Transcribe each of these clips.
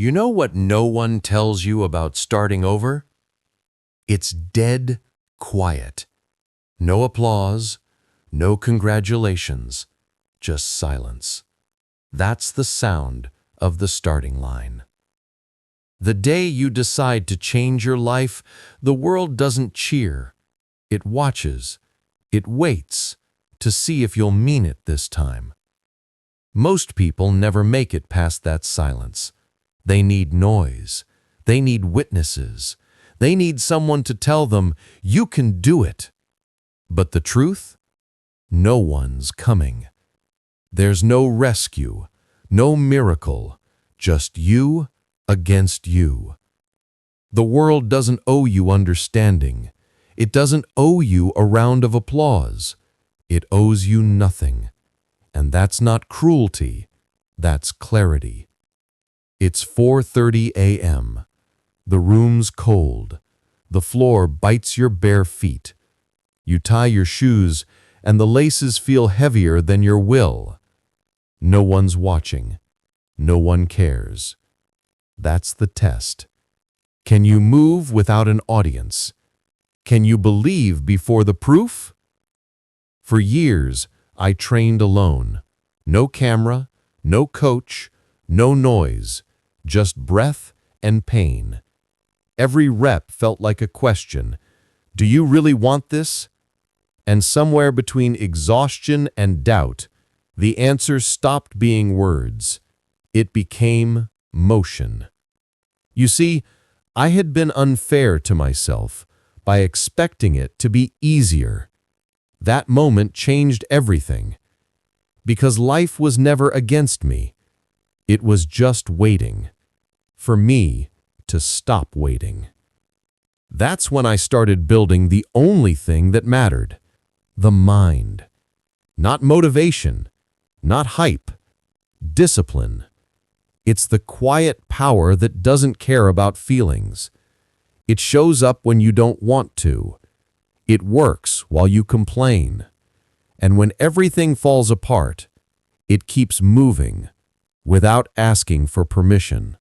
You know what no one tells you about starting over? It's dead quiet. No applause, no congratulations, just silence. That's the sound of the starting line. The day you decide to change your life, the world doesn't cheer. It watches. It waits to see if you'll mean it this time. Most people never make it past that silence. They need noise. They need witnesses. They need someone to tell them, you can do it. But the truth? No one's coming. There's no rescue, no miracle, just you against you. The world doesn't owe you understanding. It doesn't owe you a round of applause. It owes you nothing. And that's not cruelty, that's clarity. It's 4:30 a.m. The room's cold. The floor bites your bare feet. You tie your shoes, and the laces feel heavier than your will. No one's watching. No one cares. That's the test. Can you move without an audience? Can you believe before the proof? For years, I trained alone. No camera, no coach, no noise, just breath and pain. Every rep felt like a question. Do you really want this? And somewhere between exhaustion and doubt, the answer stopped being words. It became motion. You see, I had been unfair to myself by expecting it to be easier. That moment changed everything. Because life was never against me. It was just waiting. For me to stop waiting. That's when I started building the only thing that mattered. The mind. Not motivation. Not hype. Discipline. It's the quiet power that doesn't care about feelings. It shows up when you don't want to. It works while you complain. And when everything falls apart, it keeps moving without asking for permission.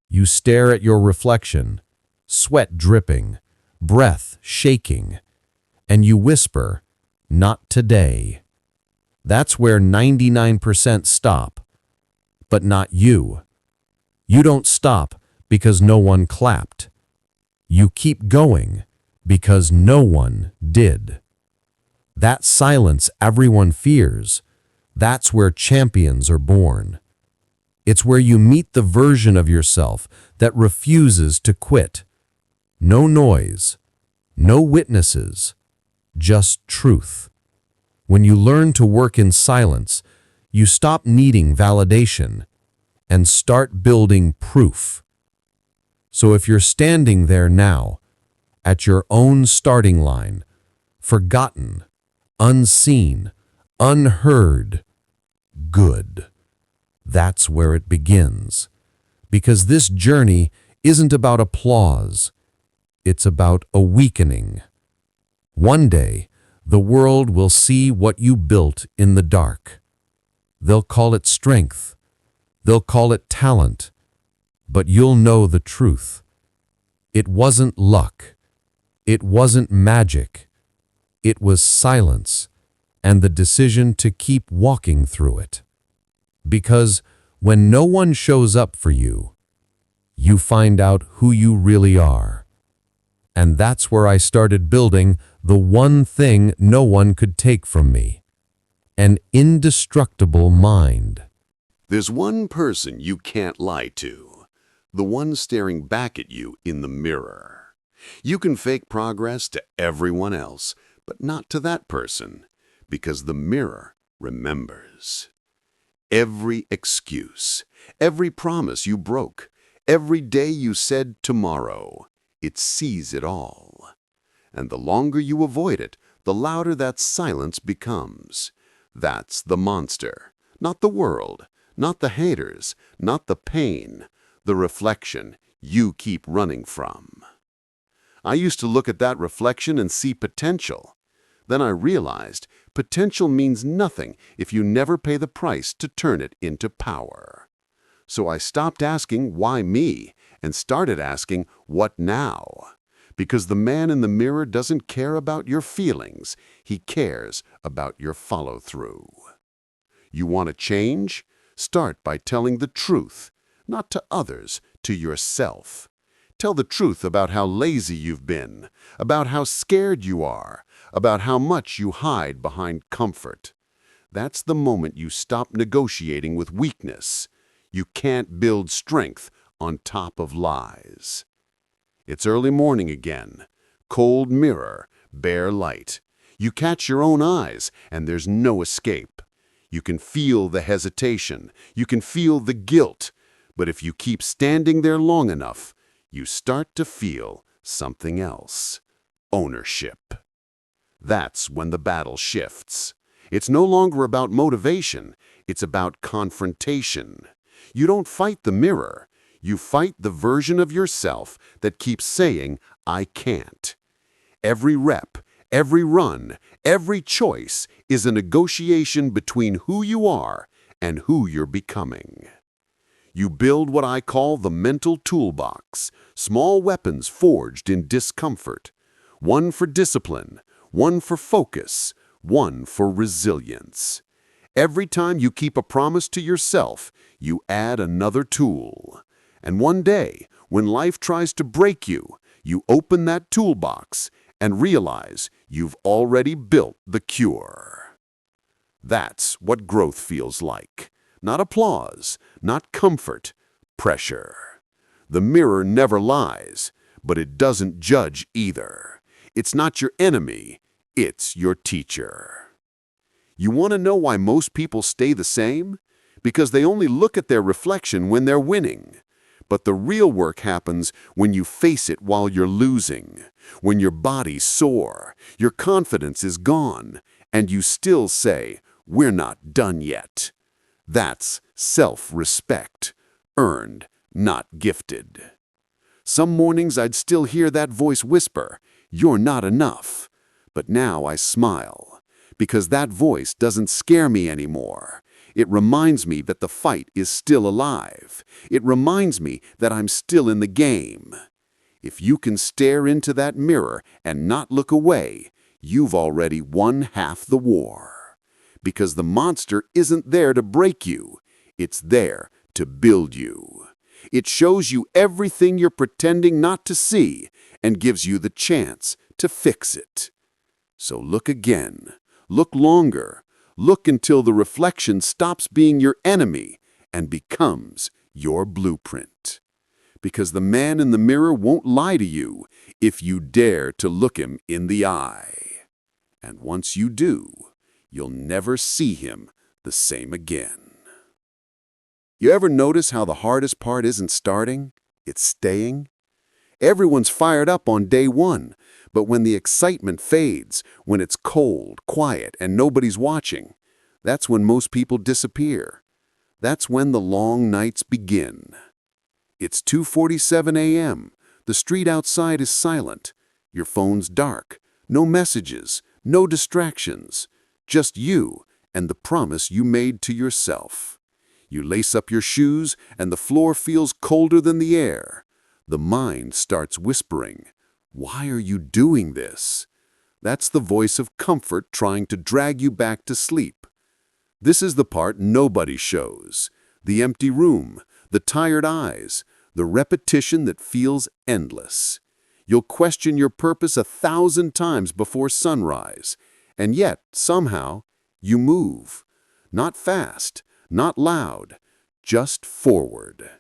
You stare at your reflection, sweat dripping, breath shaking, and you whisper, "Not today." That's where 99% stop, but not you. You don't stop because no one clapped. You keep going because no one did. That silence everyone fears, that's where champions are born. It's where you meet the version of yourself that refuses to quit. No noise, no witnesses, just truth. When you learn to work in silence, you stop needing validation and start building proof. So if you're standing there now, at your own starting line, forgotten, unseen, unheard, good. That's where it begins. Because this journey isn't about applause. It's about awakening. One day, the world will see what you built in the dark. They'll call it strength. They'll call it talent. But you'll know the truth. It wasn't luck. It wasn't magic. It was silence and the decision to keep walking through it. Because when no one shows up for you, you find out who you really are. And that's where I started building the one thing no one could take from me. An indestructible mind. There's one person you can't lie to, the one staring back at you in the mirror. You can fake progress to everyone else, but not to that person, because the mirror remembers. Every excuse, every promise you broke, every day you said tomorrow, it sees it all. And the longer you avoid it, the louder that silence becomes. That's the monster, not the world, not the haters, not the pain, the reflection you keep running from. I used to look at that reflection and see potential. Then I realized potential means nothing if you never pay the price to turn it into power. So I stopped asking, why me? And started asking, what now? Because the man in the mirror doesn't care about your feelings. He cares about your follow-through. You want to change? Start by telling the truth, not to others, to yourself. Tell the truth about how lazy you've been, about how scared you are, about how much you hide behind comfort. That's the moment you stop negotiating with weakness. You can't build strength on top of lies. It's early morning again. Cold mirror, bare light. You catch your own eyes, and there's no escape. You can feel the hesitation. You can feel the guilt. But if you keep standing there long enough, you start to feel something else. Ownership. That's when the battle shifts. It's no longer about motivation. It's about confrontation. You don't fight the mirror. You fight the version of yourself that keeps saying, I can't. Every rep, every run, every choice is a negotiation between who you are and who you're becoming. You build what I call the mental toolbox, small weapons forged in discomfort. One for discipline, one for focus, one for resilience. Every time you keep a promise to yourself, you add another tool. And one day, when life tries to break you, you open that toolbox and realize you've already built the cure. That's what growth feels like. Not applause, not comfort, pressure. The mirror never lies, but it doesn't judge either. It's not your enemy, it's your teacher. You want to know why most people stay the same? Because they only look at their reflection when they're winning. But the real work happens when you face it while you're losing, when your body's sore, your confidence is gone, and you still say, we're not done yet. That's self-respect, earned, not gifted. Some mornings I'd still hear that voice whisper, you're not enough. But now I smile, because that voice doesn't scare me anymore. It reminds me that the fight is still alive. It reminds me that I'm still in the game. If you can stare into that mirror and not look away, you've already won half the war. Because the monster isn't there to break you. It's there to build you. It shows you everything you're pretending not to see and gives you the chance to fix it. So look again. Look longer. Look until the reflection stops being your enemy and becomes your blueprint. Because the man in the mirror won't lie to you if you dare to look him in the eye. And once you do, you'll never see him the same again. You ever notice how the hardest part isn't starting? It's staying? Everyone's fired up on day one, but when the excitement fades, when it's cold, quiet, and nobody's watching, that's when most people disappear. That's when the long nights begin. It's 2:47 a.m. The street outside is silent. Your phone's dark. No messages, no distractions. Just you and the promise you made to yourself. You lace up your shoes and the floor feels colder than the air. The mind starts whispering, "Why are you doing this?" That's the voice of comfort trying to drag you back to sleep. This is the part nobody shows. The empty room, the tired eyes, the repetition that feels endless. You'll question your purpose 1,000 times before sunrise. And yet, somehow, you move. Not fast, not loud, just forward.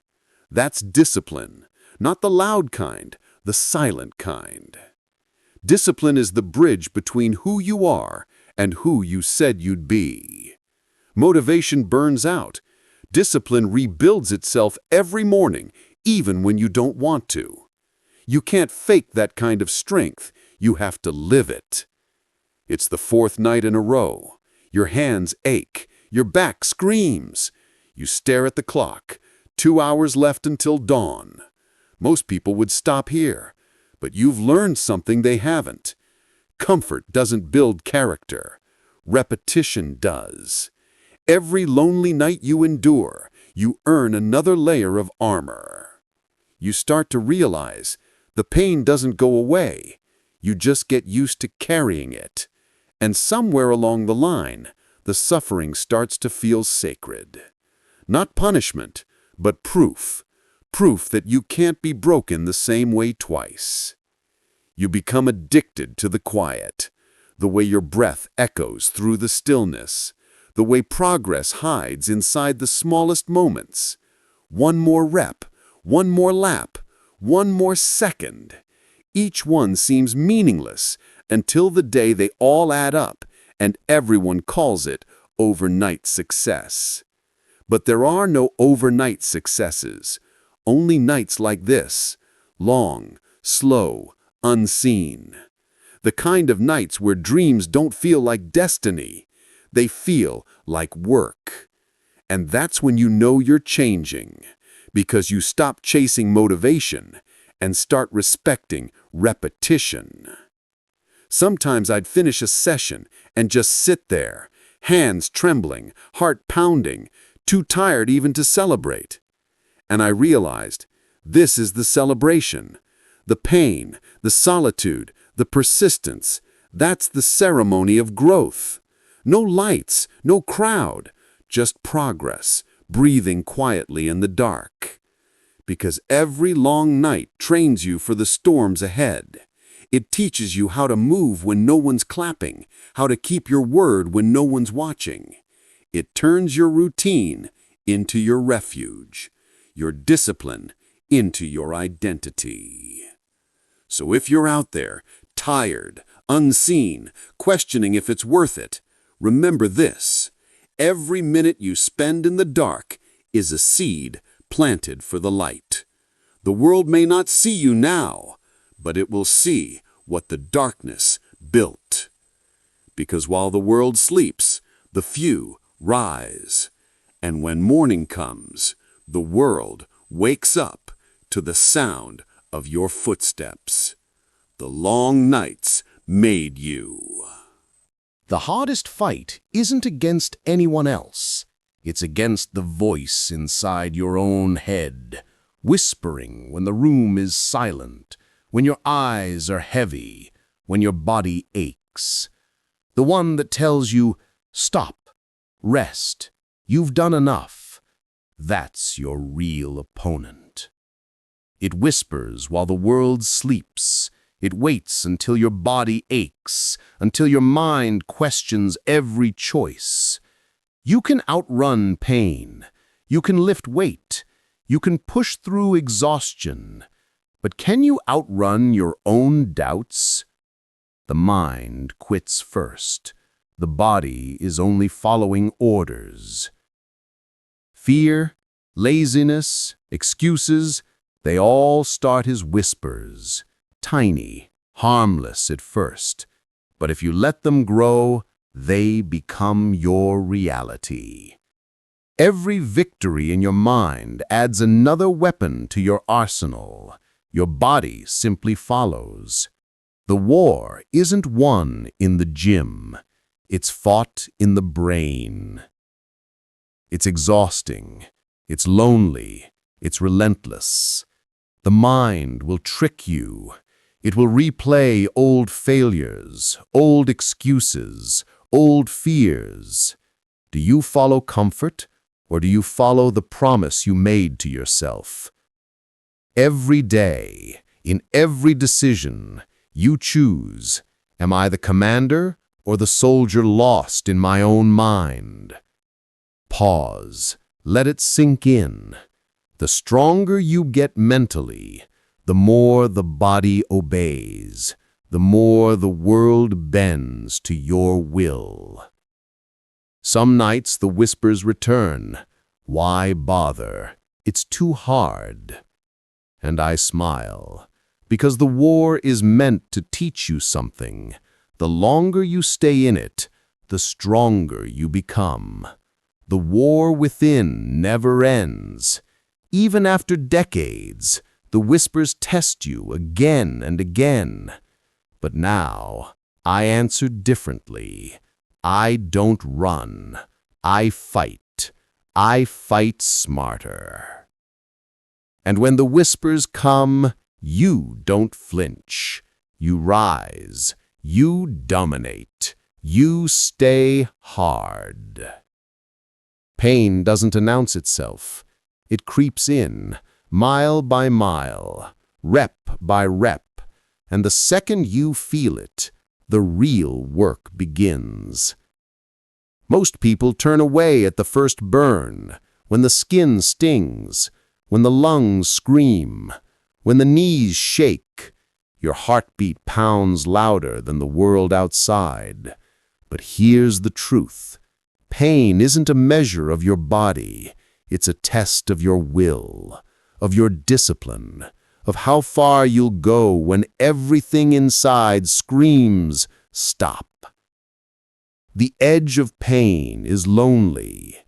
That's discipline, not the loud kind, the silent kind. Discipline is the bridge between who you are and who you said you'd be. Motivation burns out. Discipline rebuilds itself every morning, even when you don't want to. You can't fake that kind of strength. You have to live it. It's the 4th night in a row. Your hands ache. Your back screams. You stare at the clock. 2 hours left until dawn. Most people would stop here, but you've learned something they haven't. Comfort doesn't build character. Repetition does. Every lonely night you endure, you earn another layer of armor. You start to realize the pain doesn't go away. You just get used to carrying it. And somewhere along the line, the suffering starts to feel sacred. Not punishment, but proof. Proof that you can't be broken the same way twice. You become addicted to the quiet, the way your breath echoes through the stillness, the way progress hides inside the smallest moments. One more rep, one more lap, one more second. Each one seems meaningless until the day they all add up and everyone calls it overnight success. But there are no overnight successes, only nights like this, long, slow, unseen. The kind of nights where dreams don't feel like destiny, they feel like work. And that's when you know you're changing, because you stop chasing motivation and start respecting repetition. Sometimes I'd finish a session and just sit there, hands trembling, heart pounding, too tired even to celebrate. And I realized, this is the celebration. The pain, the solitude, the persistence, that's the ceremony of growth. No lights, no crowd, just progress, breathing quietly in the dark. Because every long night trains you for the storms ahead. It teaches you how to move when no one's clapping, how to keep your word when no one's watching. It turns your routine into your refuge, your discipline into your identity. So if you're out there, tired, unseen, questioning if it's worth it, remember this: every minute you spend in the dark is a seed planted for the light. The world may not see you now, but it will see what the darkness built. Because while the world sleeps, the few rise. And when morning comes, the world wakes up to the sound of your footsteps. The long nights made you. The hardest fight isn't against anyone else. It's against the voice inside your own head, whispering when the room is silent, when your eyes are heavy, when your body aches. The one that tells you, stop, rest, you've done enough. That's your real opponent. It whispers while the world sleeps. It waits until your body aches, until your mind questions every choice. You can outrun pain. You can lift weight. You can push through exhaustion. But can you outrun your own doubts? The mind quits first. The body is only following orders. Fear, laziness, excuses, they all start as whispers, tiny, harmless at first. But if you let them grow, they become your reality. Every victory in your mind adds another weapon to your arsenal. Your body simply follows. The war isn't won in the gym. It's fought in the brain. It's exhausting. It's lonely. It's relentless. The mind will trick you. It will replay old failures, old excuses, old fears. Do you follow comfort, or do you follow the promise you made to yourself? Every day, in every decision, you choose, am I the commander or the soldier lost in my own mind? Pause. Let it sink in. The stronger you get mentally, the more the body obeys, the more the world bends to your will. Some nights the whispers return. Why bother? It's too hard. And I smile, because the war is meant to teach you something. The longer you stay in it, the stronger you become. The war within never ends. Even after decades, the whispers test you again and again. But now, I answer differently. I don't run. I fight. I fight smarter. And when the whispers come, you don't flinch. You rise. You dominate. You stay hard. Pain doesn't announce itself. It creeps in, mile by mile, rep by rep, and the second you feel it, the real work begins. Most people turn away at the first burn, when the skin stings, when the lungs scream, when the knees shake. Your heartbeat pounds louder than the world outside. But here's the truth. Pain isn't a measure of your body. It's a test of your will, of your discipline, of how far you'll go when everything inside screams, stop. The edge of pain is lonely.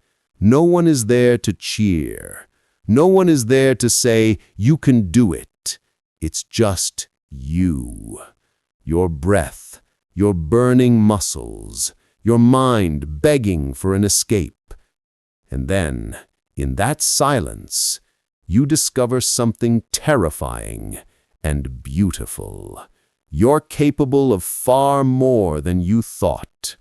No one is there to cheer. No one is there to say, you can do it. It's just you. Your breath, your burning muscles, your mind begging for an escape. And then, in that silence, you discover something terrifying and beautiful. You're capable of far more than you thought.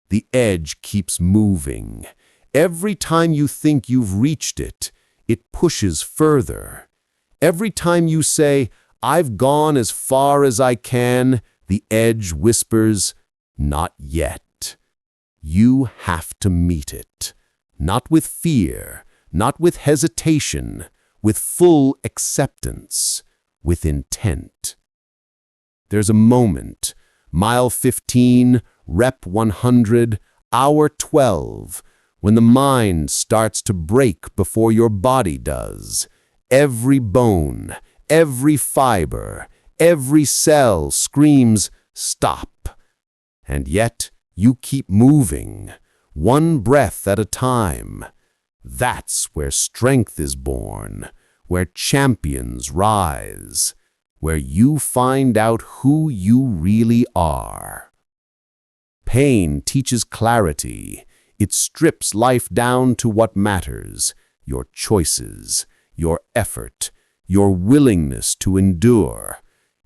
The edge keeps moving. Every time you think you've reached it, it pushes further. Every time you say, I've gone as far as I can, the edge whispers, not yet. You have to meet it. Not with fear, not with hesitation, with full acceptance, with intent. There's a moment, mile 15, rep 100, hour 12, when the mind starts to break before your body does. Every bone, every fiber, every cell screams, stop. And yet you keep moving, one breath at a time. That's where strength is born, where champions rise, where you find out who you really are. Pain teaches clarity. It strips life down to what matters, your choices, your effort, your willingness to endure.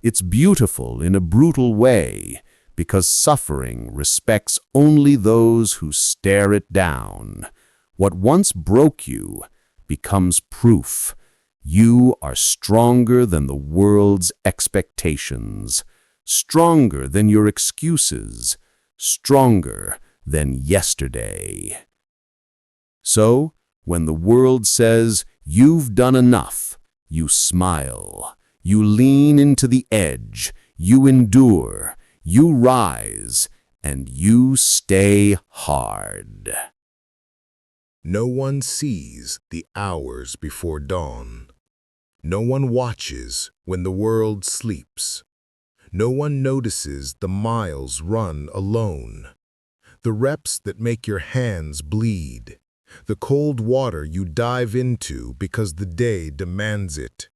It's beautiful in a brutal way, because suffering respects only those who stare it down. What once broke you becomes proof. You are stronger than the world's expectations, stronger than your excuses, stronger than yesterday. So, when the world says, you've done enough, you smile, you lean into the edge, you endure, you rise, and you stay hard. No one sees the hours before dawn. No one watches when the world sleeps. No one notices the miles run alone. The reps that make your hands bleed. The cold water you dive into because the day demands it.